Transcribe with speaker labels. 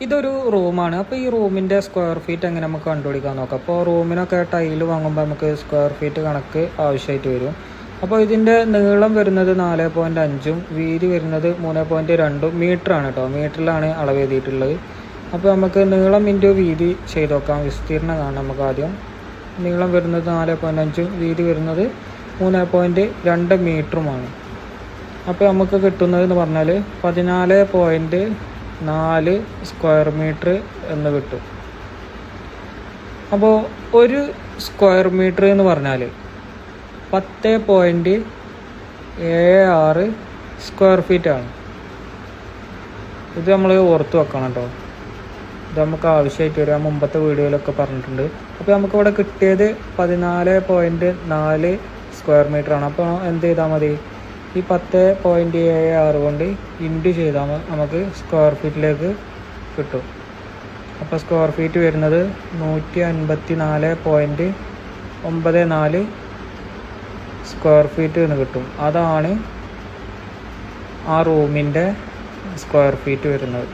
Speaker 1: ഇതൊരു റൂമാണ്. അപ്പോൾ ഈ റൂമിൻ്റെ സ്ക്വയർ ഫീറ്റ് എങ്ങനെ നമുക്ക് കണ്ടുപിടിക്കാൻ നോക്കാം. അപ്പോൾ റൂമിനൊക്കെ ടൈല് വാങ്ങുമ്പോൾ നമുക്ക് സ്ക്വയർ ഫീറ്റ് കണക്ക് ആവശ്യമായിട്ട് വരും. അപ്പോൾ ഇതിൻ്റെ നീളം വരുന്നത് 4.5 വീതി വരുന്നത് 3.2 മീറ്ററാണ് കേട്ടോ. മീറ്ററിലാണ് അളവ് എഴുതിയിട്ടുള്ളത്. അപ്പോൾ നമുക്ക് നീളം ഇൻറ്റു വീതി ചെയ്ത് നോക്കാം. വിസ്തീർണ്ണം കാണാം. നമുക്ക് ആദ്യം നീളം വരുന്നത് 4.5 വീതി വരുന്നത് 3.2 മീറ്ററുമാണ്. അപ്പോൾ നമുക്ക് കിട്ടുന്നതെന്ന് പറഞ്ഞാൽ 14.4 സ്ക്വയർ മീറ്റർ എന്ന് കിട്ടും. അപ്പോൾ ഒരു സ്ക്വയർ മീറ്റർ എന്ന് പറഞ്ഞാൽ 10.76 സ്ക്വയർ ഫീറ്റാണ്. ഇത് നമ്മൾ ഓർത്ത് വെക്കണം കേട്ടോ. ഇത് നമുക്ക് ആവശ്യമായിട്ട് വരും. മുമ്പത്തെ വീഡിയോയിലൊക്കെ പറഞ്ഞിട്ടുണ്ട്. അപ്പോൾ നമുക്കിവിടെ കിട്ടിയത് 14.4 സ്ക്വയർ മീറ്ററാണ്. അപ്പോൾ എന്ത് ചെയ്താൽ മതി, ഈ 10.76 കൊണ്ട് ഇൻറ്റു ചെയ്താൽ നമുക്ക് സ്ക്വയർ ഫീറ്റിലേക്ക് കിട്ടും. അപ്പോൾ സ്ക്വയർ ഫീറ്റ് വരുന്നത് 154.94 സ്ക്വയർ ഫീറ്റ് എന്ന് കിട്ടും. അതാണ് ആ റൂമിൻ്റെ സ്ക്വയർ ഫീറ്റ് വരുന്നത്.